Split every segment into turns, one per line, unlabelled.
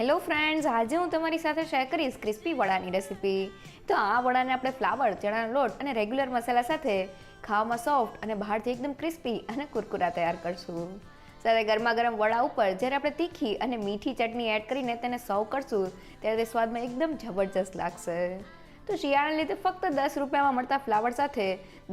Hello friends, આજે હું તમારી સાથે શેર કરીશ ક્રિસ્પી વડાની રેસીપી. તો આ વડાને આપણે ફ્લાવર, ચણાનો લોટ અને રેગ્યુલર મસાલા સાથે ખાવામાં સોફ્ટ અને બહારથી એકદમ ક્રિસ્પી અને કુરકુરા તૈયાર કરશું. સાથે ગરમા ગરમ વડા ઉપર જ્યારે આપણે તીખી અને મીઠી ચટણી એડ કરીને તેને સર્વ કરશું ત્યારે તે સ્વાદમાં એકદમ જબરજસ્ત લાગશે. તો શિયાળાને લીધે ફક્ત 10 રૂપિયામાં મળતા ફ્લાવર સાથે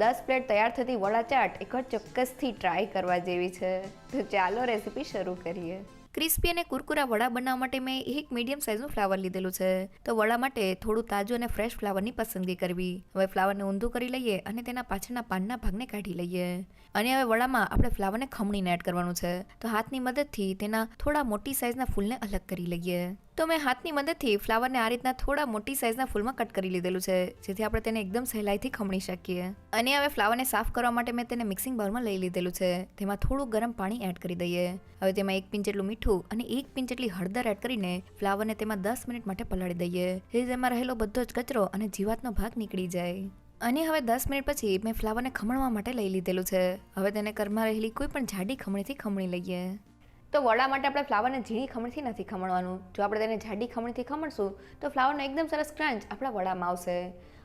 10 પ્લેટ તૈયાર થતી વડા ચાટ એકવાર ચોક્કસથી ટ્રાય કરવા જેવી છે. તો ચાલો રેસીપી શરૂ કરીએ. ક્રિસ્પી અને કુરકુરા વડા બનાવવા માટે મેં એક મીડિયમ સાઇઝનું ફ્લાવર લીધેલું છે. તો વડા માટે થોડું તાજું અને ફ્રેશ ફ્લાવરની પસંદગી કરવી. હવે ફ્લાવરને ઊંધું કરી લઈએ અને તેના પાછળના પાનના ભાગને કાઢી લઈએ. અને હવે વડામાં આપણે ફ્લાવરને ખમણીને એડ કરવાનું છે. તો હાથની મદદથી તેના થોડા મોટી સાઇઝના ફૂલને અલગ કરી લઈએ. તો મેં હાથની મદદથી ફ્લાવરને આ રીતના થોડા મોટી સાઇઝના ફૂલમાં કટ કરી લીધેલું છે, જેથી આપણે તેને એકદમ સહેલાઈથી ખમણી શકીએ. અને હવે ફ્લાવરને સાફ કરવા માટે મેં તેને મિક્સિંગ બાઉલમાં લઈ લીધેલું છે. તેમાં થોડું ગરમ પાણી એડ કરી દઈએ. હવે તેમાં 1 પિંચ જેટલું મીઠું અને 1 પિંચ જેટલી હળદર એડ કરીને ફ્લાવરને તેમાં 10 મિનિટ માટે પલાળી દઈએ, જેથી તેમાં રહેલો બધો જ કચરો અને જીવાતનો ભાગ નીકળી જાય. અને હવે 10 મિનિટ પછી મેં ફ્લાવરને ખમણવા માટે લઈ લીધેલું છે. હવે તેને ઘરમાં રહેલી કોઈ પણ જાડી ખમણીથી ખમણી લઈએ. તો વડા માટે આપણે ફ્લાવરને ઝીણી ખમણીથી નથી ખમણવાનું. જો આપણે તેને જાડી ખમણીથી ખમણશું તો ફ્લાવરનો એકદમ સરસ ક્રંચ આપણા વડામાં આવશે.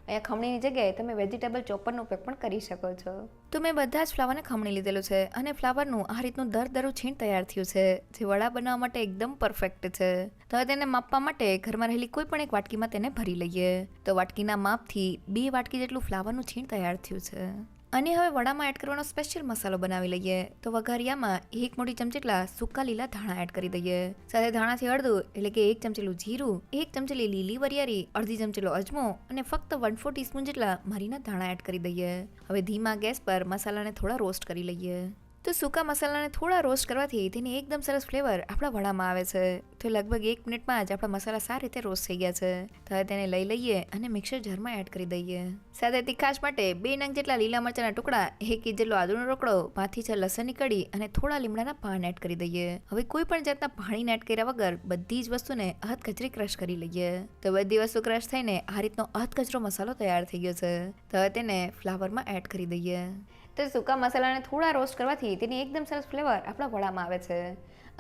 અહીંયા ખમણીની જગ્યાએ તમે વેજીટેબલ ચોપરનો ઉપયોગ પણ કરી શકો છો. તો મેં બધા જ ફ્લાવરને ખમણી લીધેલું છે અને ફ્લાવરનું આ રીતનું દરદરું છીણ તૈયાર થયું છે, જે વડા બનાવવા માટે એકદમ પરફેક્ટ છે. તો હવે તેને માપવા માટે ઘરમાં રહેલી કોઈ પણ એક વાટકીમાં તેને ભરી લઈએ. તો વાટકીના માપથી 2 વાટકી જેટલું ફ્લાવરનું છીણ તૈયાર થયું છે. અને હવે વડામાં એડ કરવાનો સ્પેશિયલ મસાલો બનાવી લઈએ. તો વઘારિયામાં 1 મોટી ચમચી જેટલા સૂકા લીલા ધાણા એડ કરી દઈએ. સાથે ધાણાથી અડધું એટલે કે 1 ચમચીલું જીરું, 1 ચમચી લીલી વરિયાળી, અડધી ચમચીલો અજમો અને ફક્ત 1/4 ટીસ્પૂન જેટલા મરીના ધાણા એડ કરી દઈએ. હવે ધીમા ગેસ પર મસાલાને થોડા રોસ્ટ કરી લઈએ. તો સૂકા મસાલાને થોડા રોસ્ટ કરવાથી તેની એકદમ સરસ ફ્લેવર આપણા વડામાં આવે છે. તો લગભગ 1 મિનિટમાં જ આપણા મસાલા સારી રીતે રોસ્ટ થઈ ગયા છે. તો હવે તેને લઈ લઈએ અને મિક્સર જારમાં એડ કરી દઈએ. સાથે તીખાશ માટે 2 નંગ જેટલા લીલા મરચાના ટુકડા, 1 ઇંચ જેટલો આદુનો રોકડો, 5 થી 6 લસણની કળી અને થોડા લીમડાના પાન એડ કરી દઈએ. હવે કોઈ પણ જાતના પાણીને એડ કર્યા વગર બધી જ વસ્તુને અધકચરી ક્રશ કરી લઈએ. તો બધી વસ્તુ ક્રશ થઈને આ રીતનો અધકચરો મસાલો તૈયાર થઈ ગયો છે. તો હવે તેને ફ્લાવરમાં એડ કરી દઈએ. તો સૂકા મસાલાને થોડા રોસ્ટ કરવાથી તેની એકદમ સરસ ફ્લેવર આપણા વડામાં આવે છે.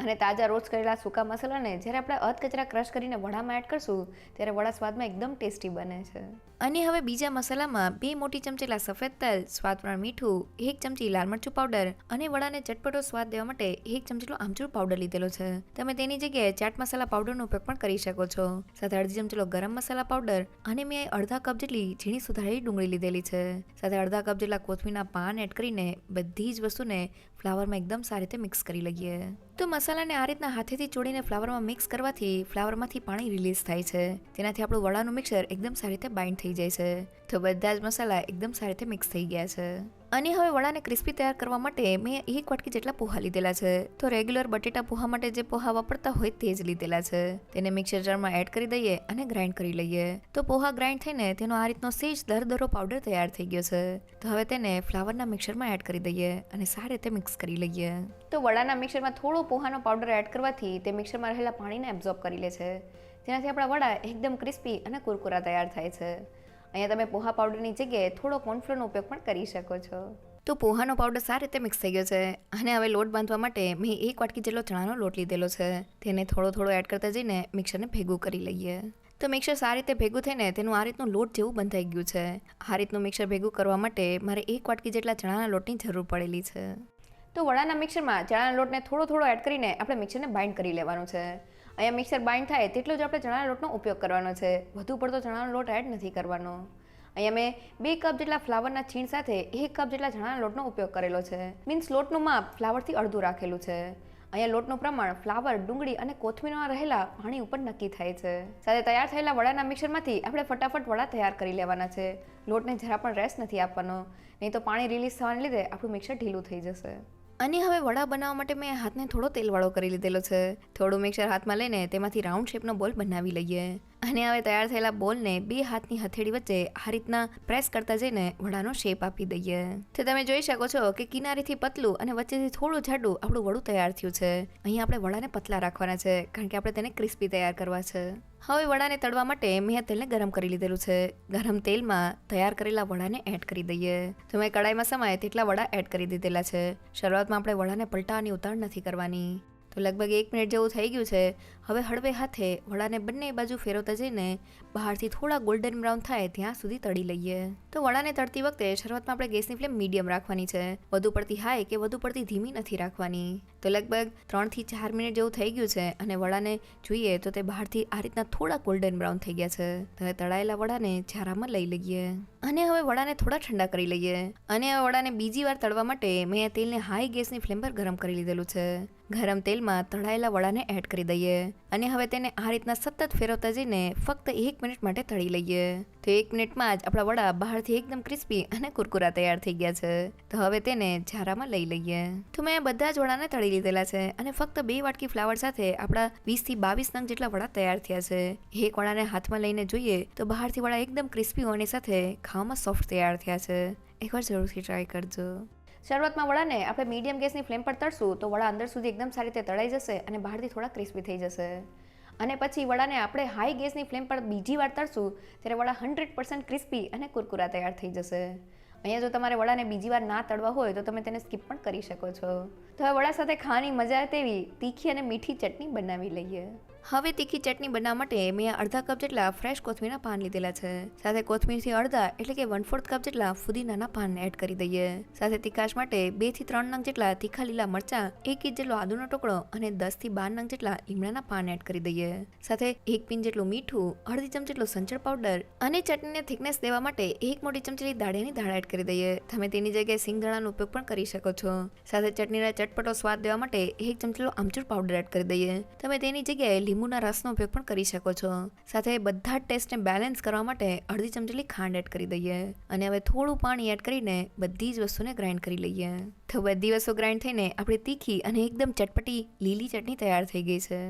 અને તાજા રોસ્ટ કરેલા સૂકા મસાલાને જ્યારે આપણે અધકચરા ક્રશ કરીને વડામાં એડ કરશું ત્યારે વડા સ્વાદમાં એકદમ ટેસ્ટી બને છે. અને હવે બીજા મસાલામાં 2 મોટી ચમચી સફેદ તલ, સ્વાદ પ્રમાણે મીઠું, 1 ચમચી લાલ મરચું પાવડર અને વડાને ચટપટો સ્વાદ દેવા માટે 1 ચમચી આમચૂર પાવડર લીધેલો છે. તમે તેની જગ્યાએ ચાટ મસાલા પાવડરનો ઉપયોગ પણ કરી શકો છો. સાથે અડધી ચમચી ગરમ મસાલા પાવડર અને મેં અડધા કપ જેટલી ઝીણી સુધારેલી ડુંગળી લીધેલી છે. સાથે અડધા કપ જેટલા કોથમીરના પાન એડ કરીને બધી જ વસ્તુને ફ્લાવરમાં એકદમ સારી રીતે મિક્સ કરી લઈએ. તો મસાલાને આ રીતના હાથેથી ચોળીને ફ્લાવરમાં મિક્સ કરવાથી ફ્લાવરમાંથી પાણી રિલીઝ થાય છે. તેનાથી આપણું વડાનું મિક્સર એકદમ સારી રીતે બાઇન્ડ થઈ જાય છે. તો બધા જ મસાલા એકદમ સારી રીતે મિક્સ થઈ ગયા છે. અને હવે વડાને ક્રિસ્પી તૈયાર કરવા માટે મેં 1 વાટકી જેટલા પોહા લીધેલા છે. તો રેગ્યુલર બટેટા પોહા માટે જે પોહા વાપરતા હોય તે જ લીધેલા છે. તેને મિક્સર જારમાં એડ કરી દઈએ અને ગ્રાઇન્ડ કરી લઈએ. તો પોહા ગ્રાઇન્ડ થઈને તેનો આ રીતનો સેજ દરદરો પાવડર તૈયાર થઈ ગયો છે. તો હવે તેને ફ્લાવરના મિક્સરમાં એડ કરી દઈએ અને સારી રીતે મિક્સ કરી લઈએ. તો વડાના મિક્સરમાં થોડો પોહાનો પાવડર એડ કરવાથી તે મિક્સરમાં રહેલા પાણીને એબ્ઝોર્બ કરી લે છે. તેનાથી આપણા વડા એકદમ ક્રિસ્પી અને કુરકુરા તૈયાર થાય છે. અહીંયા તમે પોહા પાવડરની જગ્યાએ થોડો કોર્નફ્લોરનો ઉપયોગ પણ કરી શકો છો. તો પોહાનો પાવડર સારી રીતે મિક્સ થઈ ગયો છે. અને હવે લોટ બાંધવા માટે મેં 1 વાટકી જેટલો ચણાનો લોટ લીધેલો છે. તેને થોડો એડ કરતા જઈને મિક્સરને ભેગું કરી લઈએ. તો મિક્સર સારી રીતે ભેગું થઈને તેનું આ રીતનું લોટ જેવું બંધાઈ ગયું છે. આ રીતનું મિક્સર ભેગું કરવા માટે મારે 1 વાટકી જેટલા ચણાના લોટની જરૂર પડેલી છે. તો વડાના મિક્સરમાં ચણાના લોટને થોડો એડ કરીને આપણે મિક્સરને બાઇન્ડ કરી લેવાનું છે. અહીંયા મિક્સર બાઇન્ડ થાય તેટલો જ આપણે ચણાના લોટનો ઉપયોગ કરવાનો છે. વધુ પડતો ચણાનો લોટ એડ નથી કરવાનો. અહીંયા મેં 2 કપ જેટલા ફ્લાવરના છીણ સાથે 1 કપ જેટલા ચણાના લોટનો ઉપયોગ કરેલો છે. મીન્સ લોટનું માપ ફ્લાવરથી અડધું રાખેલું છે. અહીંયા લોટનું પ્રમાણ ફ્લાવર, ડુંગળી અને કોથમીરમાં રહેલા પાણી ઉપર નક્કી થાય છે. સાથે તૈયાર થયેલા વડાના મિક્સરમાંથી આપણે ફટાફટ વડા તૈયાર કરી લેવાના છે. લોટને જરા પણ રેસ્ટ નથી આપવાનો, નહીં તો પાણી રિલીઝ થવાને લીધે આપણું મિક્સર ઢીલું થઈ જશે. અને હવે વડા બનાવવા માટે મેં હાથને થોડો તેલવાળો કરી લીધેલો છે. થોડું મિક્સર હાથમાં લઈને તેમાંથી રાઉન્ડ શેપનો બોલ બનાવી લઈએ. અને હવે તૈયાર થયેલા બોલને 2 હાથની હથેળી વચ્ચે આ રીતના પ્રેસ કરતા જઈને વડાનો શેપ આપી દઈએ. તો તમે જોઈ શકો છો કે કિનારીથી પતલું અને વચ્ચેથી થોડું જાડું આપણું વડું તૈયાર થયું છે. અહીંયા આપણે વડાને પતલા રાખવાના છે કારણ કે આપણે તેને ક્રિસ્પી તૈયાર કરવા છે. હવે વડાને તળવા માટે મેં તેલને ગરમ કરી લીધેલું છે. ગરમ તેલમાં તૈયાર કરેલા વડાને એડ કરી દઈએ. તો મેં કડાઈમાં સમાય તેટલા વડા એડ કરી દીધેલા છે. શરૂઆતમાં આપણે વડાને પલટાવાની ઉતાવળ નથી કરવાની. તો લગભગ 1 મિનિટ જેવું થઈ ગયું છે. હવે હળવે હાથે વડાને બંને બાજુ ફેરવતા જઈને બહારથી થોડા ગોલ્ડન બ્રાઉન થાય ત્યાં સુધી તળી લઈએ. તો વડાને તળતી વખતે શરૂઆતમાં આપણે ગેસની ફ્લેમ મીડિયમ રાખવાની છે. વધુ પડતી હાઈ કે વધુ પડતી ધીમી નથી રાખવાની. તો લગભગ 3 થી 4 મિનિટ જેવું થઈ ગયું છે અને વડાને જોઈએ તો તે બહારથી આ રીતના થોડા ગોલ્ડન બ્રાઉન થઈ ગયા છે. તો હવે તળાયેલા વડાને ઝારામાં લઈ લઈએ અને હવે વડાને થોડા ઠંડા કરી લઈએ. અને હવે વડાને બીજી વાર તળવા માટે મેં તેલને હાઈ ગેસની ફ્લેમ પર ગરમ કરી લીધેલું છે. ગરમ તેલમાં તળાયેલા વડાને એડ કરી દઈએ અને હવે તેને આ રીતના સતત ફેરવતા જઈને ફક્ત 1 મિનિટ માટે તળી લઈએ. તો 1 મિનિટમાં જ આપણા વડા બહારથી એકદમ ક્રિસ્પી અને કુરકુરા તૈયાર થઈ ગયા છે. તો હવે તેને ઝારામાં લઈ લઈએ. તો મેં બધા જ વડાને તળી લીધેલા છે અને ફક્ત 2 વાટકી ફ્લાવર સાથે આપણા 20 થી 22 નંગ જેટલા વડા તૈયાર થયા છે. એક વડાને હાથમાં લઈને જોઈએ તો બહારથી વડા એકદમ ક્રિસ્પી હોવાની સાથે ખાવામાં સોફ્ટ તૈયાર થયા છે. એકવાર જરૂરથી ટ્રાય કરજો. શરૂઆતમાં વડાને આપણે મીડિયમ ગેસની ફ્લેમ પર તળશું તો વડા અંદર સુધી એકદમ સારી રીતે તળાઈ જશે અને બહારથી થોડા ક્રિસ્પી થઈ જશે. અને પછી વડાને આપણે હાઈ ગેસની ફ્લેમ પર બીજી વાર તળશું ત્યારે વડા 100% ક્રિસ્પી અને કુરકુરા તૈયાર થઈ જશે. અહીંયા જો તમારે વડાને બીજી વાર ના તળવા હોય તો તમે તેને સ્કીપ પણ કરી શકો છો. તો હવે વડા સાથે ખાવાની મજા આવે તેવી તીખી અને મીઠી ચટણી બનાવી લઈએ. હવે તીખી ચટણી બનાવવા માટે મેં અડધા કપ જેટલા ફ્રેશ કોથમીરના પાન લીધેલા છે. સાથે કોથમીરથી અડધા એટલે કે 1/4 કપ જેટલા ફુદીનાના પાન એડ કરી દઈએ. સાથે તીખાશ માટે 2 થી 3 નંગ જેટલા તીખા લીલા મરચાં, 1 ઇંચ જેટલો આદુનો ટુકડો અને 10 થી 12 નંગ જેટલા લીમડાના પાન એડ કરી દઈએ. સાથે 1 પિંચ જેટલું મીઠું, અડધી ચમચી જેટલો સંચળ પાવડર અને ચટણીને થિકનેસ દેવા માટે 1 મોટી ચમચી દાળિયાની દાળ એડ કરી દઈએ. તમે તેની જગ્યાએ સિંગદાણાનો ઉપયોગ પણ કરી શકો છો. સાથે ચટણીને ચટપટો સ્વાદ દેવા માટે 1 ચમચી જેટલો આમચૂર પાવડર એડ કરી દઈએ. તમે તેની જગ્યાએ લીંબુના રસનો ઉપયોગ પણ કરી શકો છો. સાથે બધા જ ટેસ્ટને બેલેન્સ કરવા માટે અડધી ચમચી ખાંડ એડ કરી દઈએ અને હવે થોડું પાણી એડ કરીને બધી જ વસ્તુને ગ્રાઇન્ડ કરી લઈએ. તો બધી વસ્તુ ગ્રાઇન્ડ થઈને આપણી તીખી અને એકદમ ચટપટી લીલી ચટણી તૈયાર થઈ ગઈ છે.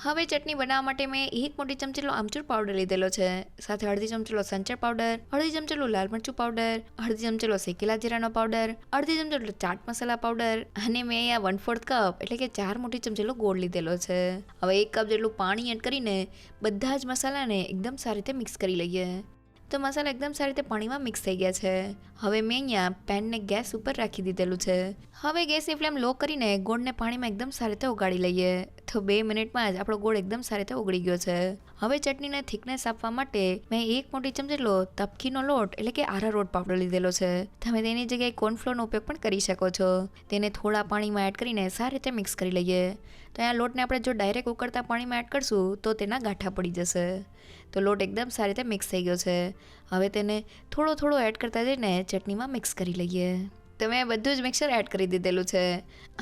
હવે ચટણી બનાવવા માટે મેં 1 મોટી ચમચી જેટલો આમચૂર પાવડર લીધેલો છે. સાથે અડધી ચમચી જેટલો સંચળ પાવડર, અડધી ચમચી જેટલું લાલ મરચું પાવડર, અડધી ચમચી જેટલો શેકેલા જીરાનો પાવડર, અડધી ચમચી જેટલો ચાટ મસાલા પાવડર અને મેં અહીંયા 1/4 કપ એટલે કે 4 મોટી ચમચી જેટલો ગોળ લીધેલો છે. હવે 1 કપ જેટલું પાણી એડ કરીને બધા જ મસાલાને એકદમ સારી રીતે મિક્સ કરી લઈએ. તો મસાલા એકદમ સારી રીતે પાણીમાં મિક્સ થઈ ગયા છે. હવે મેં અહીંયા પેનને ગેસ ઉપર રાખી દીધેલું છે. હવે ગેસની ફ્લેમ લો કરીને ગોળને પાણીમાં એકદમ સારી રીતે ઓગાળી લઈએ. તો 2 મિનિટમાં જ આપણો ગોળ એકદમ સારી રીતે ઓગળી ગયો છે. હવે ચટણીને થિકનેસ આપવા માટે મેં 1 મોટી ચમચી જેટલો તપકીનો લોટ એટલે કે આરારોટ પાવડર લીધેલો છે. તમે તેની જગ્યાએ કોર્નફ્લોરનો ઉપયોગ પણ કરી શકો છો. તેને થોડા પાણીમાં એડ કરીને સારી રીતે મિક્સ કરી લઈએ. તો અહીંયા લોટને આપણે જો ડાયરેક્ટ ઉકળતા પાણીમાં એડ કરશું તો તેના ગાંઠા પડી જશે. તો લોટ એકદમ સારી રીતે મિક્સ થઈ ગયો છે. હવે તેને થોડો એડ કરતા જઈને ચટણીમાં મિક્સ કરી લઈએ. તો મેં બધું જ મિક્સર એડ કરી દીધેલું છે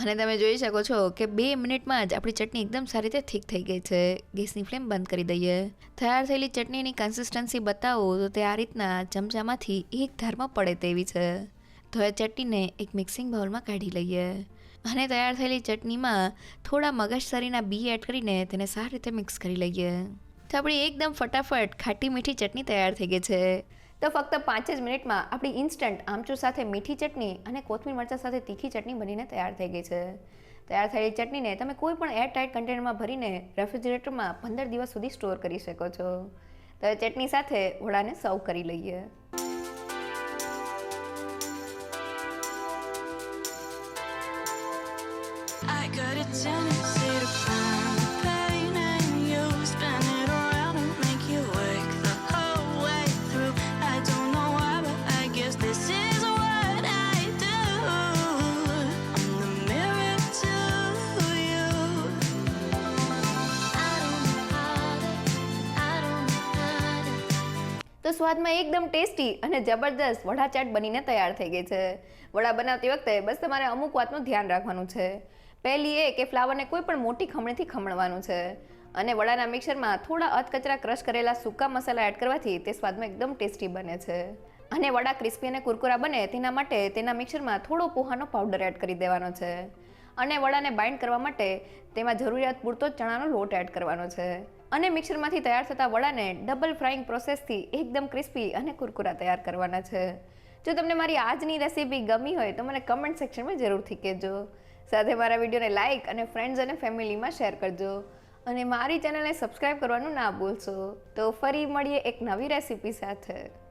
અને તમે જોઈ શકો છો કે 2 મિનિટમાં જ આપણી ચટણી એકદમ સારી રીતે થીક થઈ ગઈ છે. ગેસની ફ્લેમ બંધ કરી દઈએ. તૈયાર થયેલી ચટણીની કન્સિસ્ટન્સી બતાવું તો તે આ રીતના ચમચામાંથી એક ધારમાં પડે તેવી છે. તો એ ચટણીને એક મિક્સિંગ બાઉલમાં કાઢી લઈએ અને તૈયાર થયેલી ચટણીમાં થોડા મગજતરીના બી એડ કરીને તેને સારી રીતે મિક્સ કરી લઈએ. તો આપણી એકદમ ફટાફટ ખાટી મીઠી ચટણી તૈયાર થઈ ગઈ છે. તો ફક્ત 5 જ મિનિટમાં આપણી ઇન્સ્ટન્ટ આમચૂર સાથે મીઠી ચટણી અને કોથમીર મરચાં સાથે તીખી ચટણી બનીને તૈયાર થઈ ગઈ છે. તૈયાર થયેલી ચટણીને તમે કોઈ પણ એરટાઇટ કન્ટેનરમાં ભરીને રેફ્રિજરેટરમાં 15 દિવસ સુધી સ્ટોર કરી શકો છો. તો ચટણી સાથે વડાને સર્વ કરી લઈએ. I got a tendency to find the pain in you, spin it around and make you wake the whole way through. I don't know why, but I guess this is what I do. I'm the mirror to you. I don't know how to. તો સ્વાદમાં એકદમ tasty અને જબરદસ્ત વડા ચાટ બનીને તૈયાર થઈ ગઈ છે. વડા બનાવતી વખતે બસ તમારે અમુક વાતનું ધ્યાન રાખવાનું છે. પહેલી એ કે ફ્લાવરને કોઈ પણ મોટી ખમણીથી ખમણવાનું છે અને વડાના મિક્સરમાં થોડા અધકચરા ક્રશ કરેલા સૂકા મસાલા એડ કરવાથી તે સ્વાદમાં એકદમ ટેસ્ટી બને છે. અને વડા ક્રિસ્પી અને કુરકુરા બને તેના માટે તેના મિક્સરમાં થોડો પોહાનો પાવડર એડ કરી દેવાનો છે અને વડાને બાઇન્ડ કરવા માટે તેમાં જરૂરિયાત પૂરતો ચણાનો લોટ એડ કરવાનો છે અને મિક્સરમાંથી તૈયાર થતા વડાને ડબલ ફ્રાઈંગ પ્રોસેસથી એકદમ ક્રિસ્પી અને કુરકુરા તૈયાર કરવાના છે. જો તમને મારી આજની રેસીપી ગમી હોય તો મને કમેન્ટ સેક્શનમાં જરૂરથી કહેજો. સાથે મારા વિડીયોને લાઇક અને ફ્રેન્ડ્સ અને ફેમિલીમાં શેર કરજો અને મારી ચેનલને સબસ્ક્રાઈબ કરવાનું ના ભૂલશો. તો ફરી મળીએ એક નવી રેસીપી સાથે.